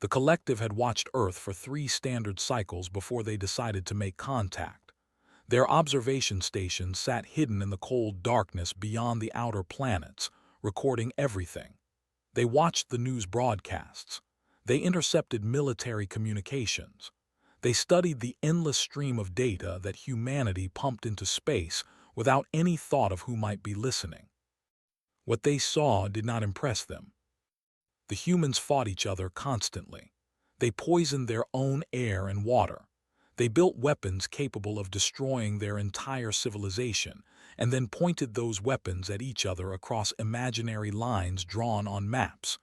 The collective had watched Earth for 3 standard cycles before they decided to make contact. Their observation stations sat hidden in the cold darkness beyond the outer planets, recording everything. They watched the news broadcasts. They intercepted military communications. They studied the endless stream of data that humanity pumped into space without any thought of who might be listening. What they saw did not impress them. The humans fought each other constantly. They poisoned their own air and water. They built weapons capable of destroying their entire civilization, and then pointed those weapons at each other across imaginary lines drawn on maps.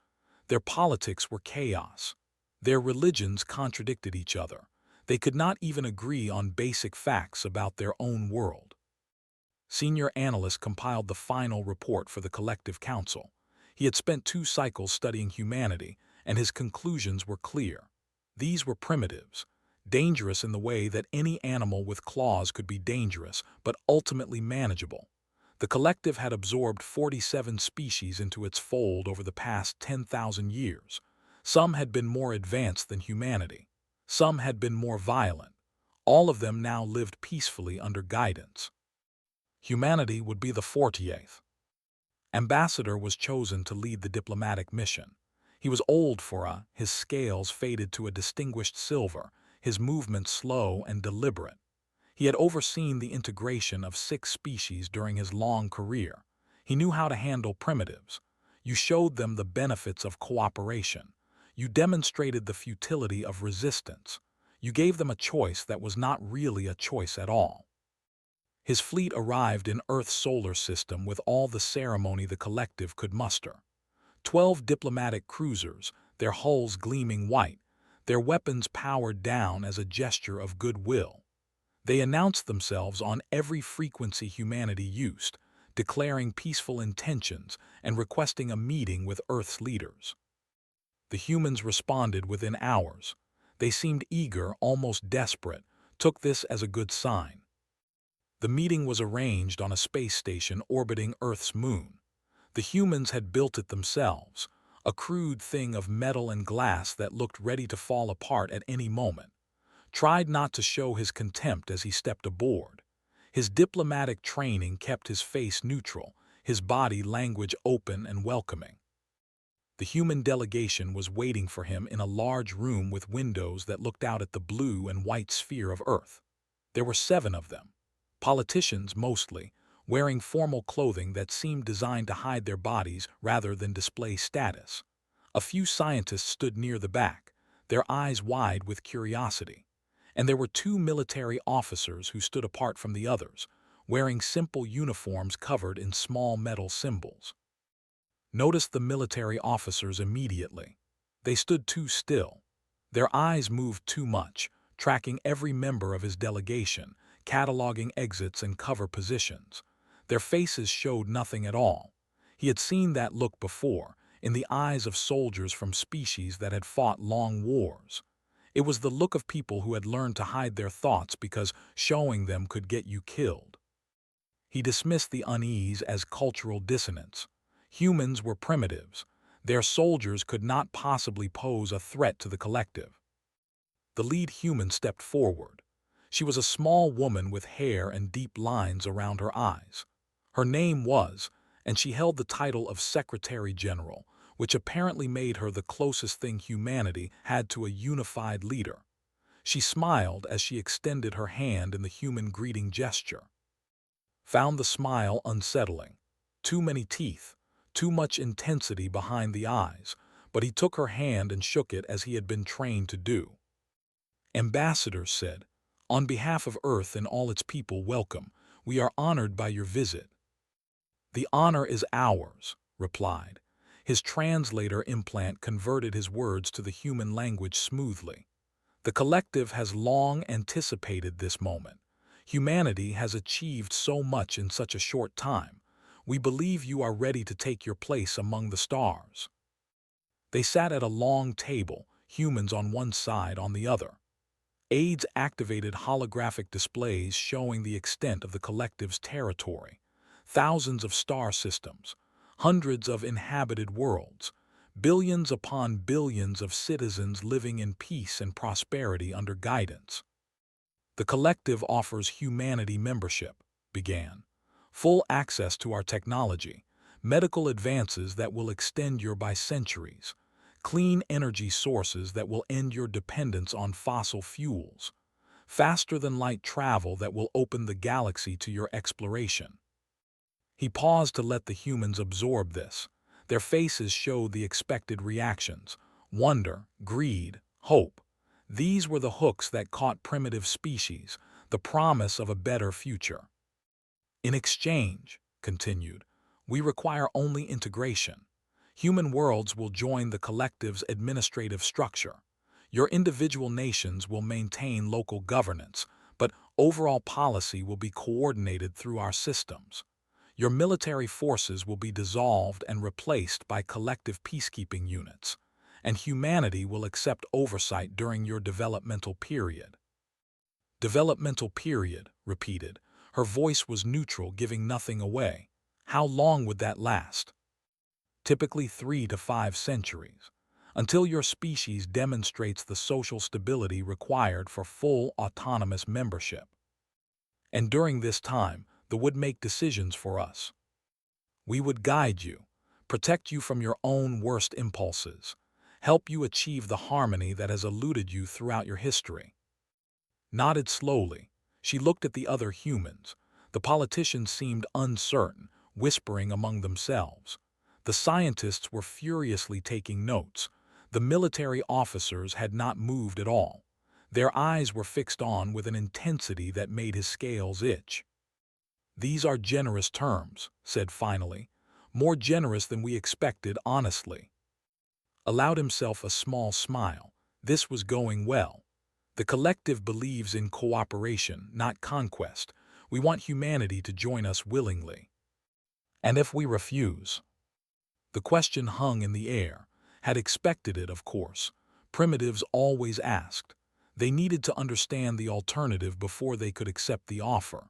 Their politics were chaos. Their religions contradicted each other. They could not even agree on basic facts about their own world. Senior analyst compiled the final report for the collective council. He had spent 2 cycles studying humanity, and his conclusions were clear. These were primitives, dangerous in the way that any animal with claws could be dangerous, but ultimately manageable. The collective had absorbed 47 species into its fold over the past 10,000 years. Some had been more advanced than humanity. Some had been more violent. All of them now lived peacefully under guidance. Humanity would be the 48th. Ambassador was chosen to lead the diplomatic mission. He was old for his scales faded to a distinguished silver, his movements slow and deliberate. He had overseen the integration of 6 species during his long career. He knew how to handle primitives. You showed them the benefits of cooperation. You demonstrated the futility of resistance. You gave them a choice that was not really a choice at all. His fleet arrived in Earth's solar system with all the ceremony the collective could muster. 12 diplomatic cruisers, their hulls gleaming white, their weapons powered down as a gesture of goodwill. They announced themselves on every frequency humanity used, declaring peaceful intentions and requesting a meeting with Earth's leaders. The humans responded within hours. They seemed eager, almost desperate, took this as a good sign. The meeting was arranged on a space station orbiting Earth's moon. The humans had built it themselves, a crude thing of metal and glass that looked ready to fall apart at any moment. Tried not to show his contempt as he stepped aboard. His diplomatic training kept his face neutral, his body language open and welcoming. The human delegation was waiting for him in a large room with windows that looked out at the blue and white sphere of Earth. There were 7 of them. Politicians mostly, wearing formal clothing that seemed designed to hide their bodies rather than display status. A few scientists stood near the back, their eyes wide with curiosity. And there were 2 military officers who stood apart from the others, wearing simple uniforms covered in small metal symbols. Noticed the military officers immediately. They stood too still. Their eyes moved too much, tracking every member of his delegation, cataloging exits and cover positions. Their faces showed nothing at all. He had seen that look before, in the eyes of soldiers from species that had fought long wars. It was the look of people who had learned to hide their thoughts because showing them could get you killed. He dismissed the unease as cultural dissonance. Humans were primitives. Their soldiers could not possibly pose a threat to the collective. The lead human stepped forward. She was a small woman with hair and deep lines around her eyes. Her name was, and she held the title of Secretary General, which apparently made her the closest thing humanity had to a unified leader. She smiled as she extended her hand in the human greeting gesture. Found the smile unsettling. Too many teeth, too much intensity behind the eyes, but he took her hand and shook it as he had been trained to do. Ambassador said, "On behalf of Earth and all its people, welcome. We are honored by your visit." "The honor is ours," replied. His translator implant converted his words to the human language smoothly. The collective has long anticipated this moment. Humanity has achieved so much in such a short time. We believe you are ready to take your place among the stars. They sat at a long table, humans on one side, on the other. Aides activated holographic displays showing the extent of the collective's territory. Thousands of star systems, hundreds of inhabited worlds, Billions upon billions of citizens living in peace and prosperity under guidance. The collective offers humanity membership, began. Full access to our technology, medical advances that will extend your by centuries, clean energy sources that will end your dependence on fossil fuels, faster-than-light travel that will open the galaxy to your exploration. He paused to let the humans absorb this. Their faces showed the expected reactions: wonder, greed, hope. These were the hooks that caught primitive species, the promise of a better future. In exchange, continued, we require only integration. Human worlds will join the collective's administrative structure. Your individual nations will maintain local governance, but overall policy will be coordinated through our systems. Your military forces will be dissolved and replaced by collective peacekeeping units, and humanity will accept oversight during your developmental period. Developmental period, repeated. Her voice was neutral, giving nothing away. How long would that last? Typically 3 to 5 centuries, until your species demonstrates the social stability required for full autonomous membership. And during this time, the would make decisions for us. We would guide you, protect you from your own worst impulses, help you achieve the harmony that has eluded you throughout your history. Nodded slowly, she looked at the other humans. The politicians seemed uncertain, whispering among themselves. The scientists were furiously taking notes. The military officers had not moved at all. Their eyes were fixed on with an intensity that made his scales itch. These are generous terms, said finally. More generous than we expected, honestly. Allowed himself a small smile. This was going well. The collective believes in cooperation, not conquest. We want humanity to join us willingly. And if we refuse? The question hung in the air. Had expected it, of course. Primitives always asked. They needed to understand the alternative before they could accept the offer.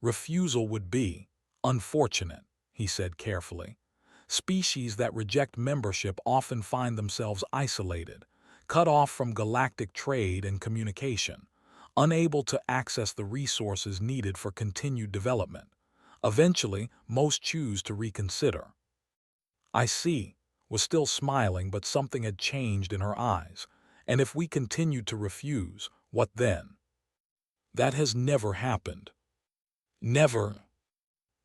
Refusal would be unfortunate, he said carefully. Species that reject membership often find themselves isolated, cut off from galactic trade and communication, unable to access the resources needed for continued development. Eventually, most choose to reconsider. I see, was still smiling, but something had changed in her eyes. And if we continued to refuse, what then? That has never happened. Never.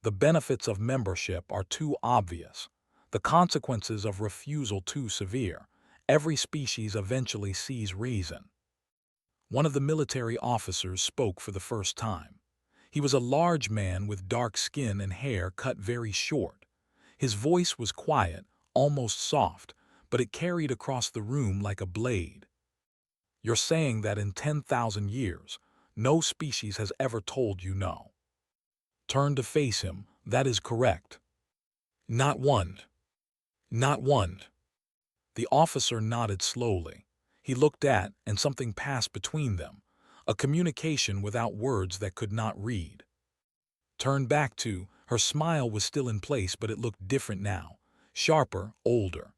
The benefits of membership are too obvious. The consequences of refusal too severe. Every species eventually sees reason. One of the military officers spoke for the first time. He was a large man with dark skin and hair cut very short. His voice was quiet, almost soft, but it carried across the room like a blade. You're saying that in 10,000 years, no species has ever told you no. Turned to face him. That is correct. Not one. Not one. The officer nodded slowly. He looked at, and something passed between them, a communication without words that could not read. Turned back to, her smile was still in place, but it looked different now, sharper, older.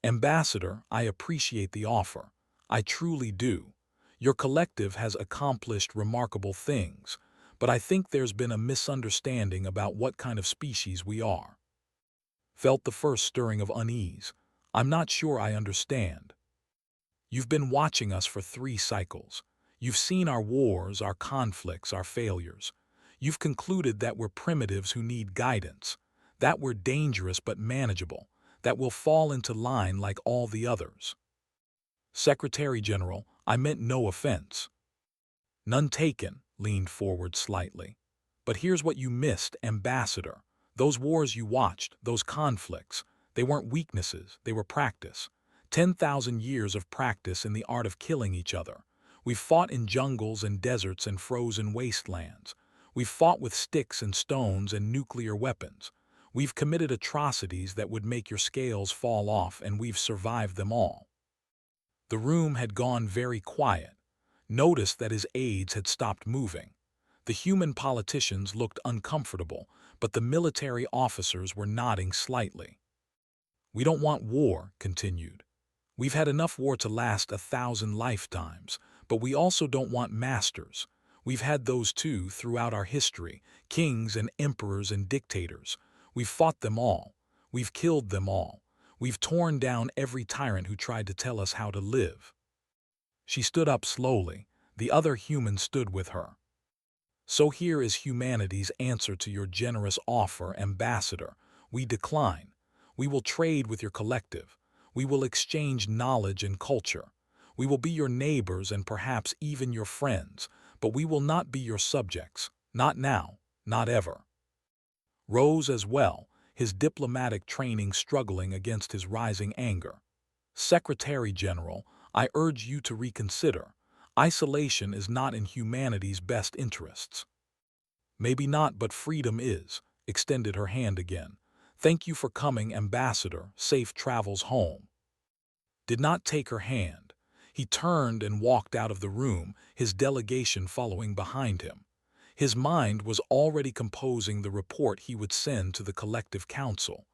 Ambassador, I appreciate the offer. I truly do. Your collective has accomplished remarkable things, but I think there's been a misunderstanding about what kind of species we are. Felt the first stirring of unease. I'm not sure I understand. You've been watching us for 3 cycles. You've seen our wars, our conflicts, our failures. You've concluded that we're primitives who need guidance, that we're dangerous but manageable, that we'll fall into line like all the others. Secretary General, I meant no offense. None taken, leaned forward slightly. But here's what you missed, Ambassador. Those wars you watched, those conflicts, they weren't weaknesses, they were practice. 10,000 years of practice in the art of killing each other. We've fought in jungles and deserts and frozen wastelands. We've fought with sticks and stones and nuclear weapons. We've committed atrocities that would make your scales fall off, and we've survived them all. The room had gone very quiet. Noticed that his aides had stopped moving. The human politicians looked uncomfortable, but the military officers were nodding slightly. We don't want war, continued. We've had enough war to last 1,000 lifetimes, but we also don't want masters. We've had those too throughout our history, kings and emperors and dictators. We've fought them all. We've killed them all. We've torn down every tyrant who tried to tell us how to live. She stood up slowly. The other human stood with her. So here is humanity's answer to your generous offer, Ambassador. We decline. We will trade with your collective. We will exchange knowledge and culture. We will be your neighbors and perhaps even your friends, but we will not be your subjects. Not now, not ever. Rose as well, his diplomatic training struggling against his rising anger. Secretary General, I urge you to reconsider. Isolation is not in humanity's best interests. Maybe not, but freedom is, extended her hand again. Thank you for coming, Ambassador. Safe travels home. Did not take her hand. He turned and walked out of the room, his delegation following behind him. His mind was already composing the report he would send to the Collective Council.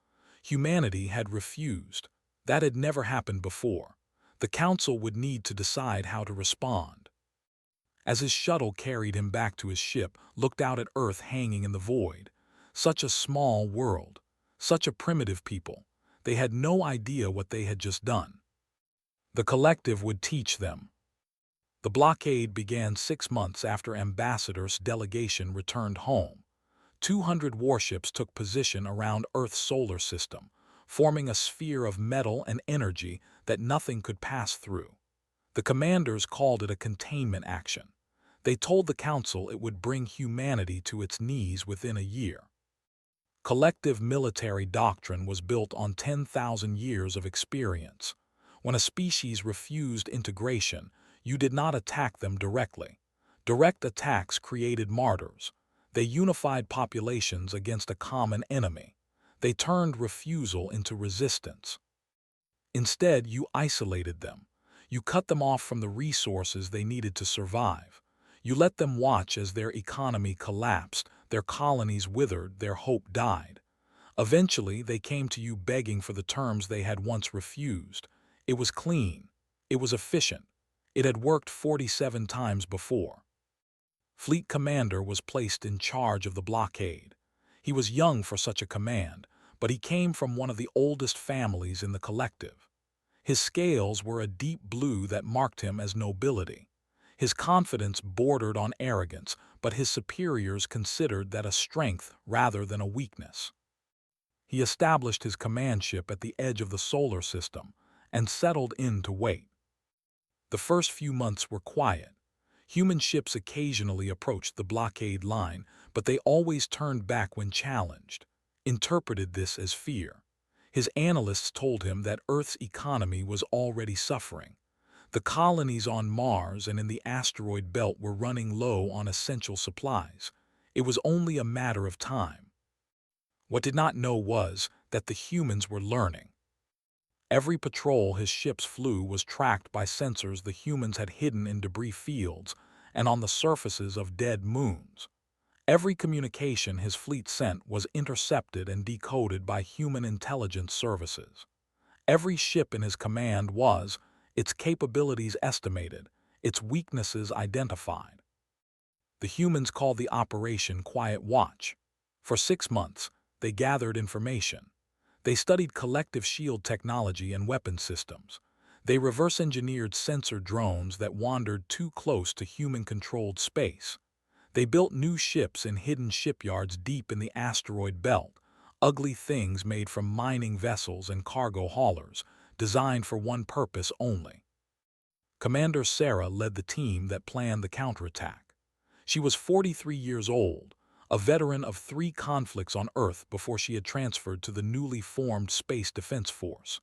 Humanity had refused. That had never happened before. The Council would need to decide how to respond. As his shuttle carried him back to his ship, looked out at Earth hanging in the void. Such a small world. Such a primitive people. They had no idea what they had just done. The Collective would teach them. The blockade began 6 months after Ambassador's delegation returned home. 200 warships took position around Earth's solar system, forming a sphere of metal and energy that nothing could pass through. The commanders called it a containment action. They told the Council it would bring humanity to its knees within a year. Collective military doctrine was built on 10,000 years of experience. When a species refused integration, you did not attack them directly. Direct attacks created martyrs. They unified populations against a common enemy. They turned refusal into resistance. Instead, you isolated them. You cut them off from the resources they needed to survive. You let them watch as their economy collapsed, their colonies withered, their hope died. Eventually, they came to you begging for the terms they had once refused. It was clean. It was efficient. It had worked 47 times before. Fleet Commander was placed in charge of the blockade. He was young for such a command, but he came from one of the oldest families in the Collective. His scales were a deep blue that marked him as nobility. His confidence bordered on arrogance, but his superiors considered that a strength rather than a weakness. He established his command ship at the edge of the solar system and settled in to wait. The first few months were quiet. Human ships occasionally approached the blockade line, but they always turned back when challenged, interpreted this as fear. His analysts told him that Earth's economy was already suffering. The colonies on Mars and in the asteroid belt were running low on essential supplies. It was only a matter of time. What did not know was that the humans were learning. Every patrol his ships flew was tracked by sensors the humans had hidden in debris fields and on the surfaces of dead moons. Every communication his fleet sent was intercepted and decoded by human intelligence services. Every ship in his command was, its capabilities estimated, its weaknesses identified. The humans called the operation Quiet Watch. For 6 months, they gathered information. They studied collective shield technology and weapon systems. They reverse-engineered sensor drones that wandered too close to human-controlled space. They built new ships in hidden shipyards deep in the asteroid belt, ugly things made from mining vessels and cargo haulers, designed for one purpose only. Commander Sarah led the team that planned the counterattack. She was 43 years old, a veteran of 3 conflicts on Earth before she had transferred to the newly formed Space Defense Force.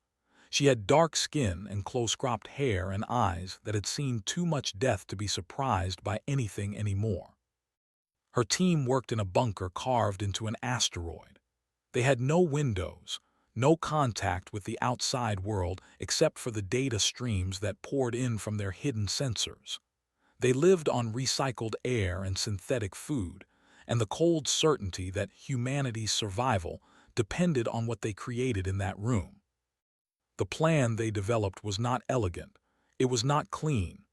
She had dark skin and close-cropped hair and eyes that had seen too much death to be surprised by anything anymore. Her team worked in a bunker carved into an asteroid. They had no windows, no contact with the outside world except for the data streams that poured in from their hidden sensors. They lived on recycled air and synthetic food, and the cold certainty that humanity's survival depended on what they created in that room. The plan they developed was not elegant. It was not clean.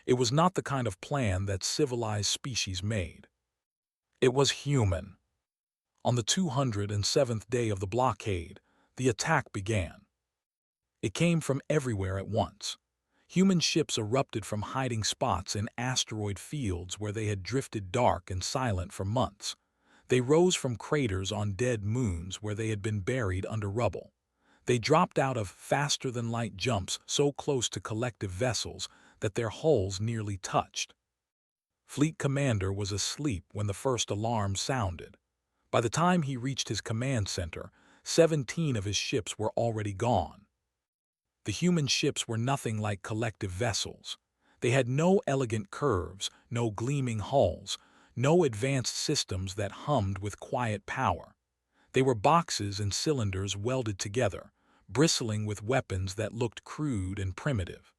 It was not the kind of plan that civilized species made. It was human. On the 207th day of the blockade, the attack began. It came from everywhere at once. Human ships erupted from hiding spots in asteroid fields where they had drifted dark and silent for months. They rose from craters on dead moons where they had been buried under rubble. They dropped out of faster-than-light jumps so close to collective vessels that their hulls nearly touched. Fleet Commander was asleep when the first alarm sounded. By the time he reached his command center, 17 of his ships were already gone. The human ships were nothing like collective vessels. They had no elegant curves, no gleaming hulls, no advanced systems that hummed with quiet power. They were boxes and cylinders welded together, bristling with weapons that looked crude and primitive.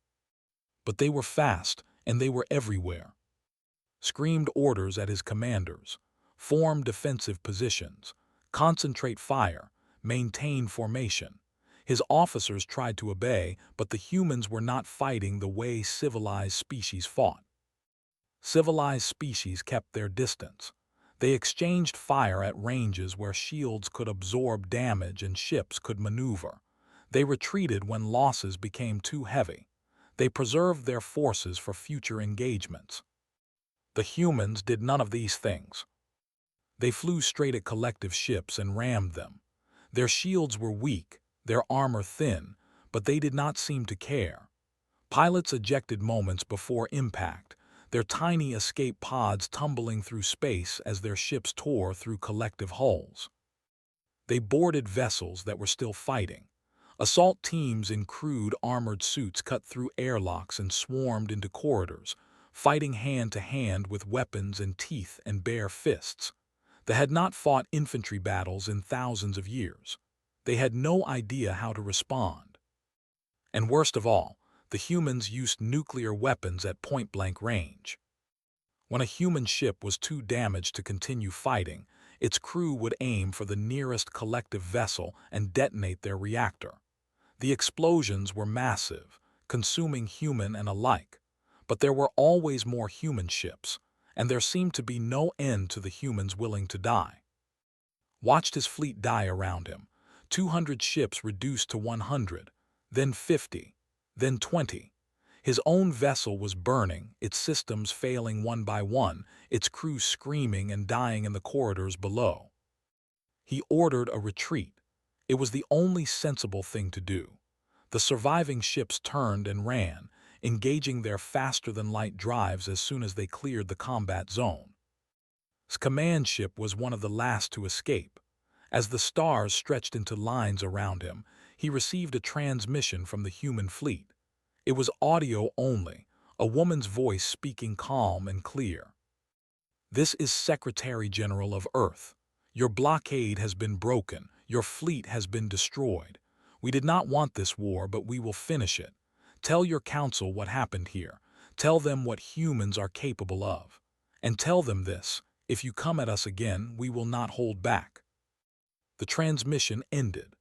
But they were fast, and they were everywhere. Screamed orders at his commanders: form defensive positions, concentrate fire, maintain formation. His officers tried to obey, but the humans were not fighting the way civilized species fought. Civilized species kept their distance. They exchanged fire at ranges where shields could absorb damage and ships could maneuver. They retreated when losses became too heavy. They preserved their forces for future engagements. The humans did none of these things. They flew straight at collective ships and rammed them. Their shields were weak, their armor thin, but they did not seem to care. Pilots ejected moments before impact, their tiny escape pods tumbling through space as their ships tore through collective hulls. They boarded vessels that were still fighting. Assault teams in crude armored suits cut through airlocks and swarmed into corridors, fighting hand-to-hand with weapons and teeth and bare fists. They had not fought infantry battles in thousands of years. They had no idea how to respond. And worst of all, the humans used nuclear weapons at point-blank range. When a human ship was too damaged to continue fighting, its crew would aim for the nearest collective vessel and detonate their reactor. The explosions were massive, consuming human and alike, but there were always more human ships, and there seemed to be no end to the humans willing to die. Watched his fleet die around him. 200 ships reduced to 100, then 50, then 20. His own vessel was burning, its systems failing one by one, its crew screaming and dying in the corridors below. He ordered a retreat. It was the only sensible thing to do. The surviving ships turned and ran, engaging their faster-than-light drives as soon as they cleared the combat zone. His command ship was one of the last to escape. As the stars stretched into lines around him, he received a transmission from the human fleet. It was audio only, a woman's voice speaking calm and clear. "This is Secretary General of Earth. Your blockade has been broken. Your fleet has been destroyed. We did not want this war, but we will finish it. Tell your council what happened here. Tell them what humans are capable of. And tell them this: if you come at us again, we will not hold back." The transmission ended.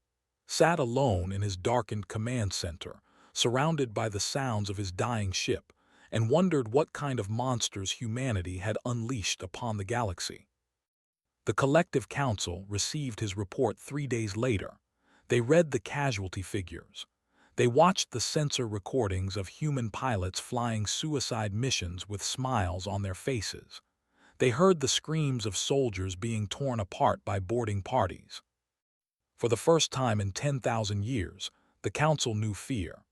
Sat alone in his darkened command center, surrounded by the sounds of his dying ship, and wondered what kind of monsters humanity had unleashed upon the galaxy. The Collective Council received his report 3 days later. They read the casualty figures. They watched the sensor recordings of human pilots flying suicide missions with smiles on their faces. They heard the screams of soldiers being torn apart by boarding parties. For the first time in 10,000 years, the Council knew fear.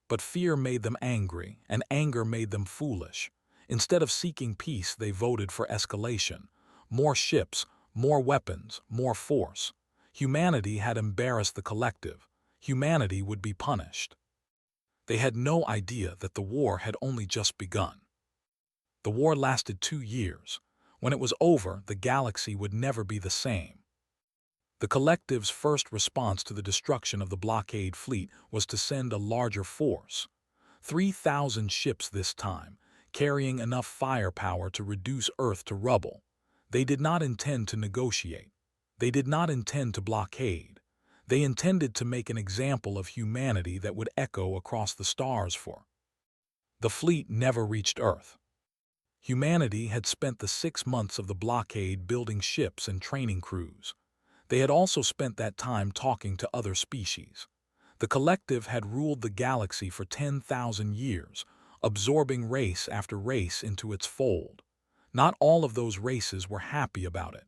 But fear made them angry, and anger made them foolish. Instead of seeking peace, they voted for escalation. More ships, more weapons, more force. Humanity had embarrassed the collective. Humanity would be punished. They had no idea that the war had only just begun. The war lasted 2 years. When it was over, the galaxy would never be the same. The collective's first response to the destruction of the blockade fleet was to send a larger force. 3,000 ships this time, carrying enough firepower to reduce Earth to rubble. They did not intend to negotiate. They did not intend to blockade. They intended to make an example of humanity that would echo across the stars for. The fleet never reached Earth. Humanity had spent the 6 months of the blockade building ships and training crews. They had also spent that time talking to other species. The collective had ruled the galaxy for 10,000 years, absorbing race after race into its fold. Not all of those races were happy about it.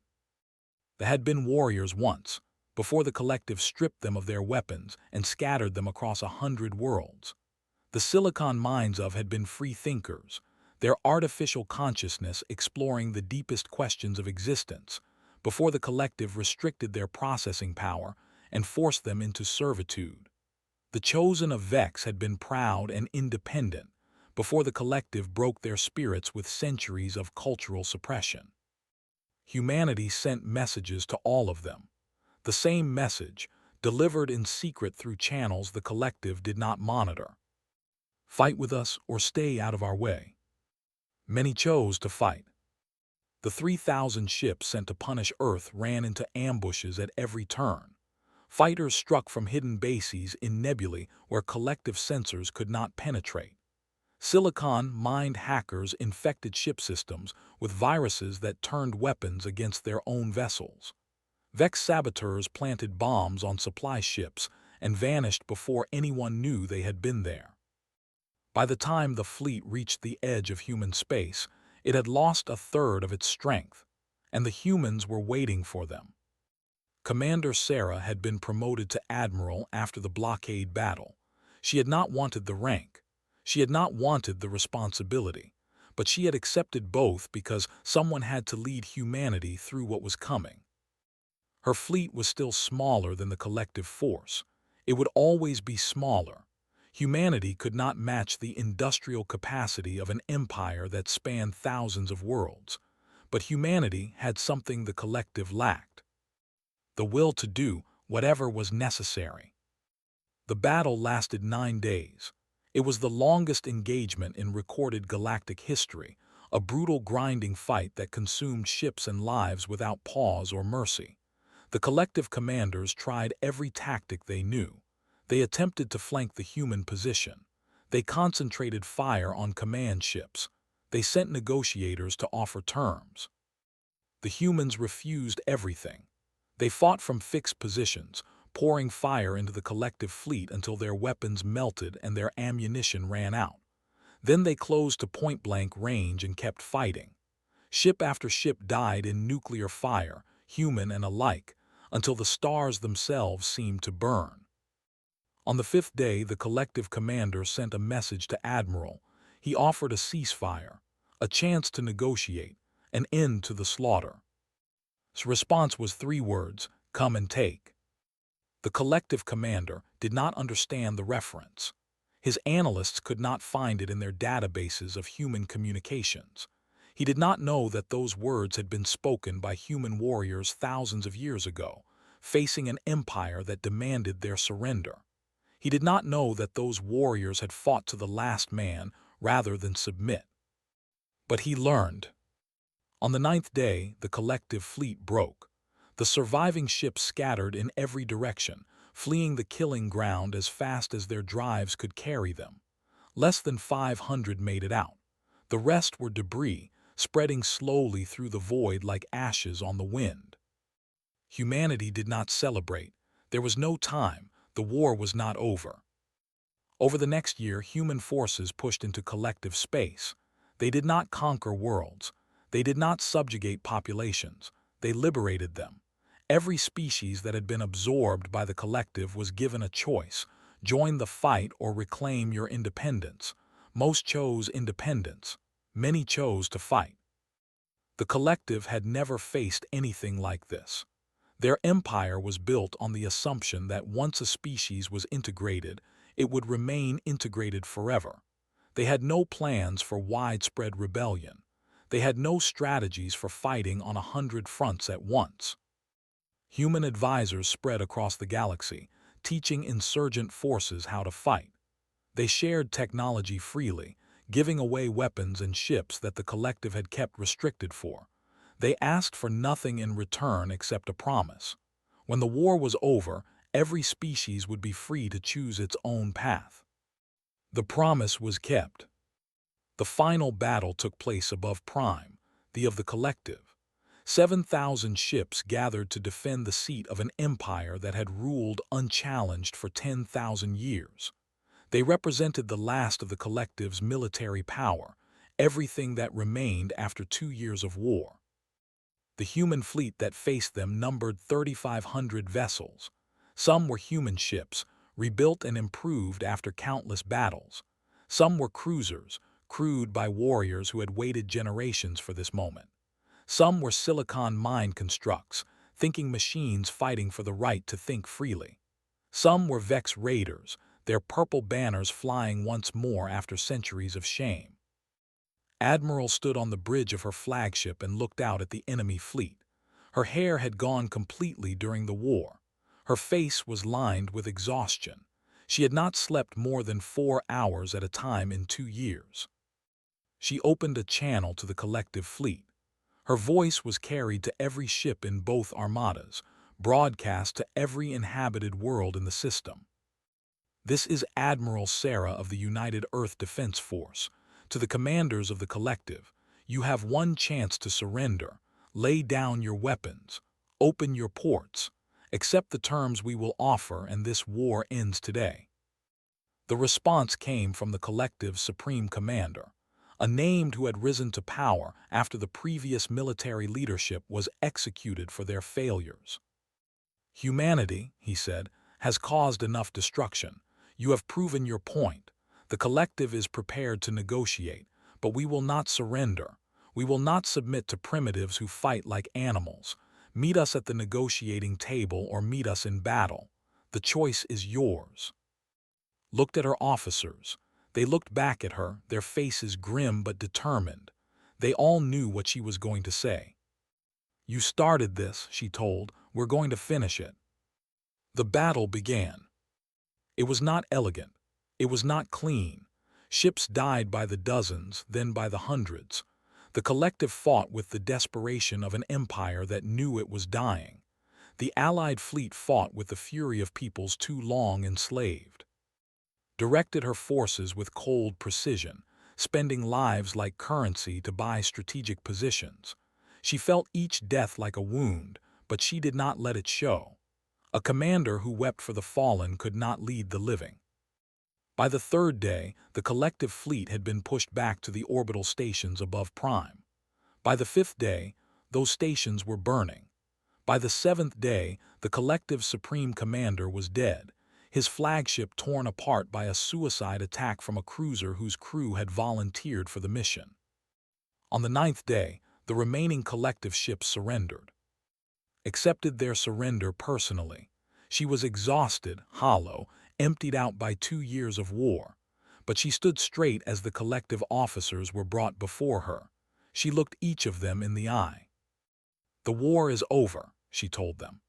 They had been warriors once, before the collective stripped them of their weapons and scattered them across 100 worlds. The silicon minds of had been free thinkers, their artificial consciousness exploring the deepest questions of existence, before the collective restricted their processing power and forced them into servitude. The chosen of Vex had been proud and independent, before the collective broke their spirits with centuries of cultural suppression. Humanity sent messages to all of them. The same message, delivered in secret through channels the collective did not monitor. Fight with us or stay out of our way. Many chose to fight. The 3,000 ships sent to punish Earth ran into ambushes at every turn. Fighters struck from hidden bases in nebulae where collective sensors could not penetrate. Silicon mined hackers infected ship systems with viruses that turned weapons against their own vessels. Vex saboteurs planted bombs on supply ships and vanished before anyone knew they had been there. By the time the fleet reached the edge of human space, it had lost a third of its strength, and the humans were waiting for them. Commander Sarah had been promoted to admiral after the blockade battle. She had not wanted the rank. She had not wanted the responsibility, but she had accepted both because someone had to lead humanity through what was coming. Her fleet was still smaller than the collective force. It would always be smaller. Humanity could not match the industrial capacity of an empire that spanned thousands of worlds. But humanity had something the collective lacked: the will to do whatever was necessary. The battle lasted 9 days. It was the longest engagement in recorded galactic history, a brutal grinding fight that consumed ships and lives without pause or mercy. The collective commanders tried every tactic they knew. They attempted to flank the human position. They concentrated fire on command ships. They sent negotiators to offer terms. The humans refused everything. They fought from fixed positions, pouring fire into the collective fleet until their weapons melted and their ammunition ran out. Then they closed to point-blank range and kept fighting. Ship after ship died in nuclear fire, human and alike, until the stars themselves seemed to burn. On the 5th day, the collective commander sent a message to Admiral. He offered a ceasefire, a chance to negotiate, an end to the slaughter. His response was 3 words: come and take. The collective commander did not understand the reference. His analysts could not find it in their databases of human communications. He did not know that those words had been spoken by human warriors thousands of years ago, facing an empire that demanded their surrender. He did not know that those warriors had fought to the last man rather than submit. But he learned. On the 9th day, the collective fleet broke. The surviving ships scattered in every direction, fleeing the killing ground as fast as their drives could carry them. Less than 500 made it out. The rest were debris, spreading slowly through the void like ashes on the wind. Humanity did not celebrate. There was no time. The war was not over. Over the next year, human forces pushed into collective space. They did not conquer worlds. They did not subjugate populations. They liberated them. Every species that had been absorbed by the collective was given a choice: join the fight or reclaim your independence. Most chose independence. Many chose to fight. The collective had never faced anything like this. Their empire was built on the assumption that once a species was integrated, it would remain integrated forever. They had no plans for widespread rebellion. They had no strategies for fighting on 100 fronts at once. Human advisors spread across the galaxy, teaching insurgent forces how to fight. They shared technology freely, giving away weapons and ships that the collective had kept restricted for. They asked for nothing in return except a promise. When the war was over, Every species would be free to choose its own path. The promise was kept. The final battle took place above Prime, the of the Collective. 7,000 ships gathered to defend the seat of an empire that had ruled unchallenged for 10,000 years. They represented the last of the Collective's military power, everything that remained after 2 years of war. The human fleet that faced them numbered 3,500 vessels. Some were human ships, rebuilt and improved after countless battles. Some were cruisers, crewed by warriors who had waited generations for this moment. Some were silicon mind constructs, thinking machines fighting for the right to think freely. Some were Vex raiders, their purple banners flying once more after centuries of shame. Admiral stood on the bridge of her flagship and looked out at the enemy fleet. Her hair had gone completely during the war. Her face was lined with exhaustion. She had not slept more than 4 hours at a time in 2 years. She opened a channel to the Collective fleet. Her voice was carried to every ship in both armadas, broadcast to every inhabited world in the system. This is Admiral Sarah of the United Earth Defense Force. To the commanders of the Collective, you have one chance to surrender. Lay down your weapons. Open your ports. Accept the terms we will offer, and this war ends today. The response came from the Collective's Supreme Commander, a named who had risen to power after the previous military leadership was executed for their failures. Humanity, he said, has caused enough destruction. You have proven your point. The Collective is prepared to negotiate, but we will not surrender. We will not submit to primitives who fight like animals. Meet us at the negotiating table or meet us in battle. The choice is yours. Looked at her officers. They looked back at her, their faces grim but determined. They all knew what she was going to say. You started this, she told. We're going to finish it. The battle began. It was not elegant. It was not clean. Ships died by the dozens, then by the hundreds. The Collective fought with the desperation of an empire that knew it was dying. The Allied fleet fought with the fury of peoples too long enslaved. Directed her forces with cold precision, spending lives like currency to buy strategic positions. She felt each death like a wound, but she did not let it show. A commander who wept for the fallen could not lead the living. By the 3rd day, the Collective fleet had been pushed back to the orbital stations above Prime. By the 5th day, those stations were burning. By the 7th day, the Collective's Supreme Commander was dead, his flagship torn apart by a suicide attack from a cruiser whose crew had volunteered for the mission. On the 9th day, the remaining Collective ships surrendered. Accepted their surrender personally. She was exhausted, hollow, emptied out by 2 years of war. But she stood straight as the Collective officers were brought before her. She looked each of them in the eye. The war is over, she told them.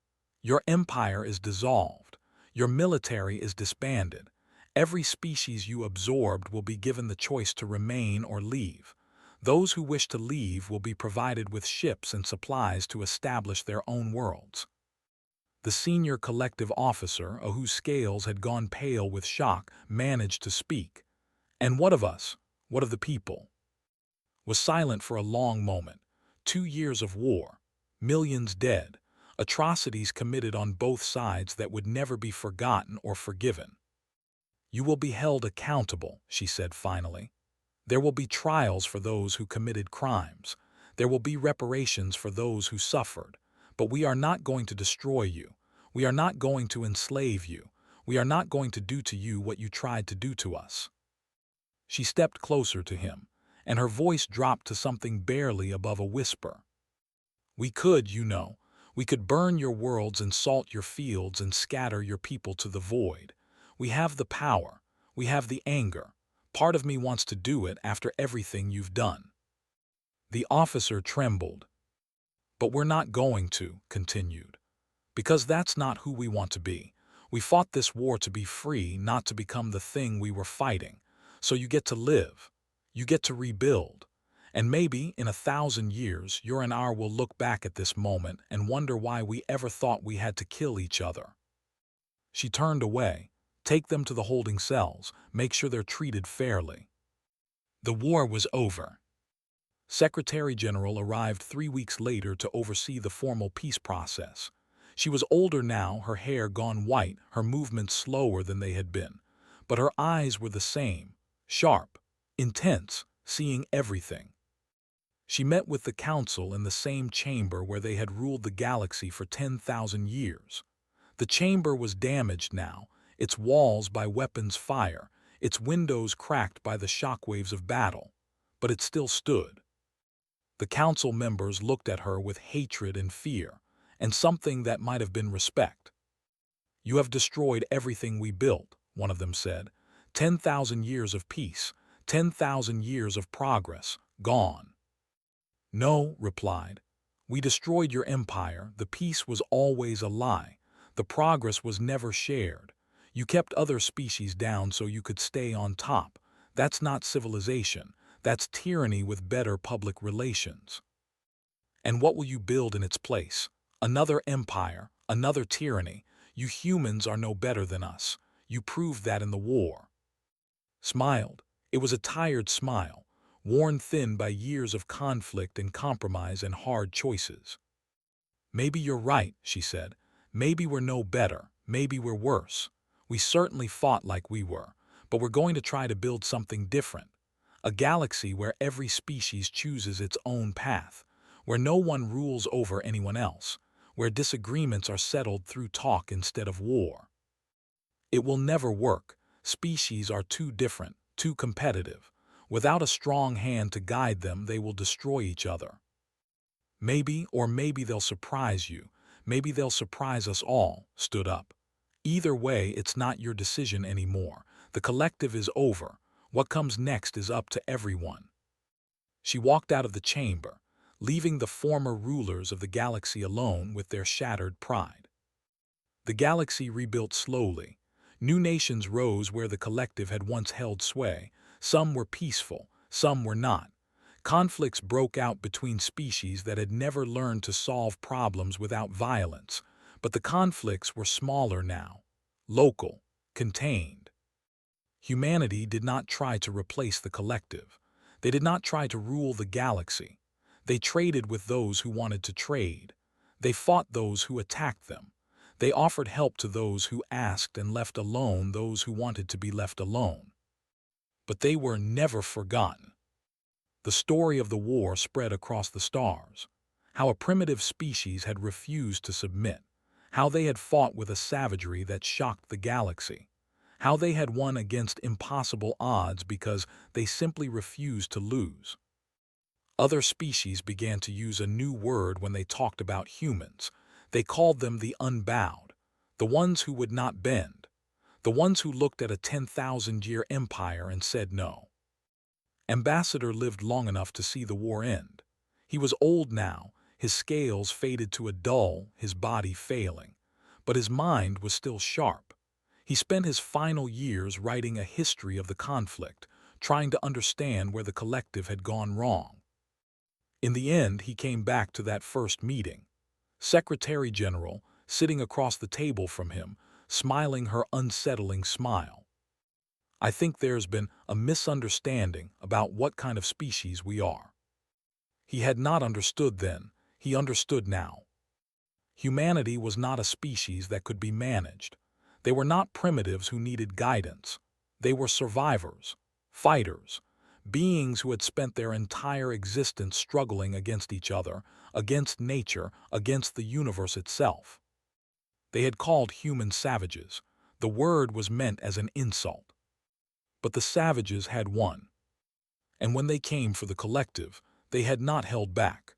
Your empire is dissolved. Your military is disbanded. Every species you absorbed will be given the choice to remain or leave. Those who wish to leave will be provided with ships and supplies to establish their own worlds. The senior Collective officer, whose scales had gone pale with shock, managed to speak. And what of us? What of the people? Was silent for a long moment. 2 years of war. Millions dead. Atrocities committed on both sides that would never be forgotten or forgiven. You will be held accountable, she said finally. There will be trials for those who committed crimes. There will be reparations for those who suffered. But we are not going to destroy you. We are not going to enslave you. We are not going to do to you what you tried to do to us. She stepped closer to him, and her voice dropped to something barely above a whisper. We could, you know. We could burn your worlds and salt your fields and scatter your people to the void. We have the power. We have the anger. Part of me wants to do it after everything you've done. The officer trembled. But we're not going to, continued. Because that's not who we want to be. We fought this war to be free, not to become the thing we were fighting. So you get to live. You get to rebuild. And maybe, in 1,000 years, you and I will look back at this moment and wonder why we ever thought we had to kill each other. She turned away. Take them to the holding cells. Make sure they're treated fairly. The war was over. Secretary General arrived 3 weeks later to oversee the formal peace process. She was older now, her hair gone white, her movements slower than they had been. But her eyes were the same, sharp, intense, seeing everything. She met with the council in the same chamber where they had ruled the galaxy for 10,000 years. The chamber was damaged now, its walls by weapons fire, its windows cracked by the shockwaves of battle. But it still stood. The council members looked at her with hatred and fear, and something that might have been respect. "You have destroyed everything we built," one of them said. 10,000 years of peace, 10,000 years of progress, gone. "No," replied. "We destroyed your empire. The peace was always a lie. The progress was never shared. You kept other species down so you could stay on top. That's not civilization. That's tyranny with better public relations. And what will you build in its place? Another empire, another tyranny. You humans are no better than us. You proved that in the war." Smiled. It was a tired smile, worn thin by years of conflict and compromise and hard choices. "Maybe you're right," she said. "Maybe we're no better. Maybe we're worse. We certainly fought like we were, but we're going to try to build something different. A galaxy where every species chooses its own path, where no one rules over anyone else, where disagreements are settled through talk instead of war. It will never work. Species are too different, too competitive. Without a strong hand to guide them, they will destroy each other. Maybe, or maybe they'll surprise you. Maybe they'll surprise us all," stood up. "Either way, it's not your decision anymore. The collective is over. What comes next is up to everyone." She walked out of the chamber, leaving the former rulers of the galaxy alone with their shattered pride. The galaxy rebuilt slowly. New nations rose where the collective had once held sway. Some were peaceful, some were not. Conflicts broke out between species that had never learned to solve problems without violence, but the conflicts were smaller now, local, contained. Humanity did not try to replace the collective. They did not try to rule the galaxy. They traded with those who wanted to trade. They fought those who attacked them. They offered help to those who asked and left alone those who wanted to be left alone. But they were never forgotten. The story of the war spread across the stars. How a primitive species had refused to submit. How they had fought with a savagery that shocked the galaxy. How they had won against impossible odds because they simply refused to lose. Other species began to use a new word when they talked about humans. They called them the unbowed, the ones who would not bend, the ones who looked at a 10,000-year empire and said no. Ambassador lived long enough to see the war end. He was old now, his scales faded to a dull, his body failing. But his mind was still sharp. He spent his final years writing a history of the conflict, trying to understand where the collective had gone wrong. In the end, he came back to that first meeting. Secretary General, sitting across the table from him, smiling her unsettling smile. "I think there's been a misunderstanding about what kind of species we are." He had not understood then, he understood now. Humanity was not a species that could be managed. They were not primitives who needed guidance. They were survivors, fighters, beings who had spent their entire existence struggling against each other, against nature, against the universe itself. They had called humans savages. The word was meant as an insult. But the savages had won. And when they came for the collective, they had not held back.